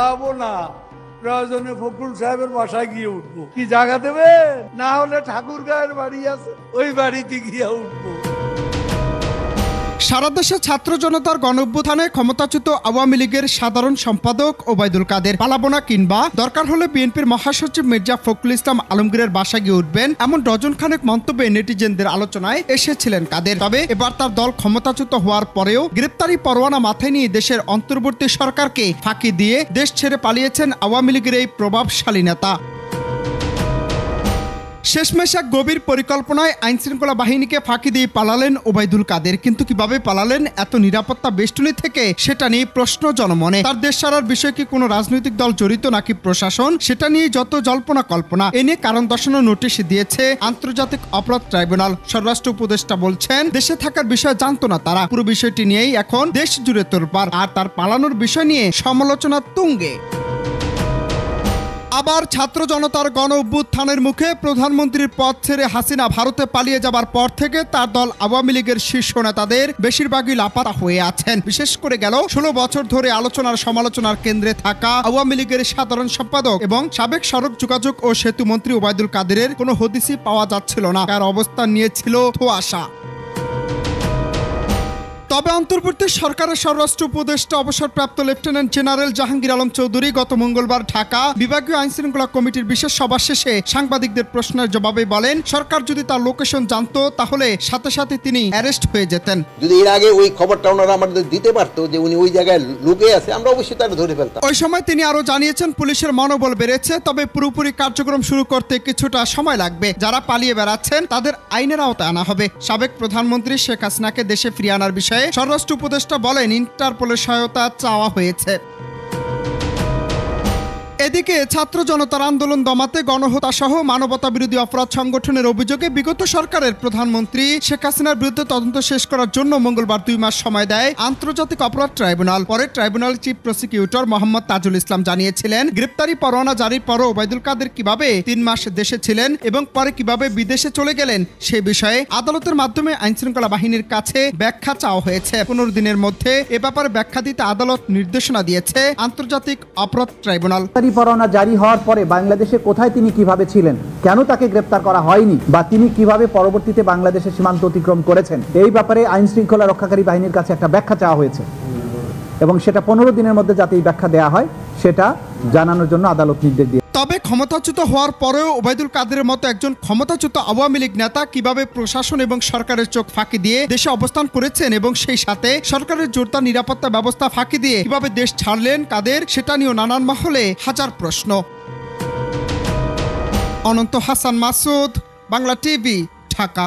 যাবো না, প্রয়োজনে ফখরুল সাহেবের বাসায় গিয়ে উঠবো। কি জায়গা দেবেন? না হলে ঠাকুর গায়ের বাড়ি আছে, ওই বাড়িতে গিয়ে উঠবো। সারা দেশে ছাত্র জনতার গণঅভ্যুত্থানে ক্ষমতাচ্যুত আওয়ামী লীগের সাধারণ সম্পাদক ওবায়দুল কাদের পালাবো না, কিংবা দরকার হলে বিএনপির মহাসচিব মির্জা ফখরুল ইসলাম আলমগীরের বাসায় গিয়ে উঠবেন, এমন ডজন খানেক মন্তব্যে নেটিজেনদের আলোচনায় এসেছিলেন কাদের। তবে এবার তার দল ক্ষমতাচ্যুত হওয়ার পরেও গ্রেপ্তারি পরোয়ানা মাথায় নিয়ে দেশের অন্তর্বর্তী সরকারকে ফাঁকি দিয়ে দেশ ছেড়ে পালিয়েছেন আওয়ামী লীগের এই প্রভাবশালী নেতা। শেষমেশ এক গভীর পরিকল্পনায় আইনশৃঙ্খলা বাহিনীকে ফাঁকি দিয়ে পালালেন ওবায়দুল কাদের। কিন্তু কিভাবে পালালেন এত নিরাপত্তা বেষ্টনী থেকে, সেটা নিয়ে প্রশ্ন জনমনে। তার দেশ ছাড়ার বিষয়ে কি কোনো রাজনৈতিক দল জড়িত নাকি প্রশাসন, সেটা নিয়ে যত জল্পনা কল্পনা। এ নিয়ে কারণ দর্শানোর নোটিশ দিয়েছে আন্তর্জাতিক অপরাধ ট্রাইব্যুনাল। স্বরাষ্ট্র উপদেষ্টা বলছেন, দেশে থাকার বিষয় জানতো না তারা। পুরো বিষয়টি নিয়েই এখন দেশ জুড়ে তোলপাড়, আর তার পালানোর বিষয় নিয়ে সমালোচনা তুঙ্গে। আবার ছাত্র জনতার গণ অভ্যুত্থানের মুখে প্রধানমন্ত্রীর পদ ছেড়ে হাসিনা ভারতে পালিয়ে যাবার পর থেকে তার দল আওয়ামী লীগের শীর্ষ নেতাদের বেশিরভাগই লাপাতা হয়ে আছেন। বিশেষ করে গেল 16 বছর ধরে আলোচনার সমালোচনার কেন্দ্রে থাকা আওয়ামী লীগের সাধারণ সম্পাদক এবং সাবেক সড়ক যোগাযোগ ও সেতু মন্ত্রী ওবায়দুল কাদেরের কোনো হদিসই পাওয়া যাচ্ছিল না। তার অবস্থান নিয়েছিল ধোঁয়াশা। তবে অন্তর্বর্তী সরকারের স্বরাষ্ট্র উপদেষ্টা অবসরপ্রাপ্ত লেফটেন্যান্ট জেনারেল জাহাঙ্গীর আলম চৌধুরী গত মঙ্গলবার ঢাকা বিভাগীয় আইনশৃঙ্খলা কমিটির বিশেষ সভা শেষে সাংবাদিকদের প্রশ্নের জবাবে বলেন, সরকার যদি তার লোকেশন জানতো তাহলে সাথে সাথে তিনি অ্যারেস্ট হয়ে যেতেন। যদি এর আগে ওই খবরটা ওনারা আমাদের দিতে পারতো যে উনি ওই জায়গায় লুকে আছে, আমরা অবশ্যই তারা ধরে ফেলতাম। ওই সময় তিনি আরো জানিয়েছেন, পুলিশের মনোবল বেড়েছে, তবে পুরোপুরি কার্যক্রম শুরু করতে কিছুটা সময় লাগবে। যারা পালিয়ে বেড়াচ্ছেন তাদের আইনের আওতায় আনা হবে। সাবেক প্রধানমন্ত্রী শেখ হাসিনাকে দেশে ফিরিয়ে আনার বিষয়ে স্বরাষ্ট্র উপদেষ্টা বলেন, ইন্টারপোলের সহায়তা চাওয়া হয়েছে। এদিকে ছাত্র জনতার আন্দোলন দমাতে গণহত্যা সহ মানবতা বিরোধী অপরাধ সংগঠনের অভিযোগে বিগত সরকারের প্রধানমন্ত্রী শেখ হাসিনার বিরুদ্ধে তদন্ত শেষ করার জন্য মঙ্গলবার 2 মাস সময় দেয় আন্তর্জাতিক অপরাধ ট্রাইব্যুনাল। পরে tribunal chief prosecutor Mohammad Tajul Islam জানিয়েছিলেন, গ্রেপ্তারি পরোয়ানা জারির পরও ওবায়দুল কাদের কিভাবে 3 মাস দেশে ছিলেন এবং পরে কিভাবে বিদেশে চলে গেলেন সে বিষয়ে আদালতের মাধ্যমে আইনশৃঙ্খলা বাহিনীর কাছে ব্যাখ্যা চাওয়া হয়েছে। 15 দিনের মধ্যে এ ব্যাপারে ব্যাখ্যা দিতে আদালত নির্দেশনা দিয়েছে আন্তর্জাতিক অপরাধ ট্রাইব্যুনাল। পরোয়ানা জারি হওয়ার পরে বাংলাদেশে কোথায় তিনি কিভাবে ছিলেন, কেন তাকে গ্রেপ্তার করা হয়নি, বা তিনি কিভাবে পরবর্তীতে বাংলাদেশের সীমান্ত অতিক্রম করেছেন, এই ব্যাপারে আইন শৃঙ্খলা রক্ষাকারী বাহিনীর কাছে একটা ব্যাখ্যা চাওয়া হয়েছে এবং সেটা 15 দিনের মধ্যে যাতে এই ব্যাখ্যা দেওয়া হয় সেটা জানানোর জন্য আদালত নির্দেশ দিয়ে। তবে ক্ষমতাচ্যুত হওয়ার পরেও ওবায়দুল কাদেরের মতো একজন ক্ষমতাচ্যুত আওয়ামী লীগ নেতা কিভাবে প্রশাসন এবং সরকারের চোখ ফাঁকি দিয়ে দেশে অবস্থান করেছেন এবং সেই সাথে সরকারের জোরদার নিরাপত্তা ব্যবস্থা ফাঁকি দিয়ে কিভাবে দেশ ছাড়লেন কাদের, সেটা নিয়েও নানান মহলে হাজার প্রশ্ন। অনন্ত হাসান মাসুদ, বাংলা টিভি, ঢাকা।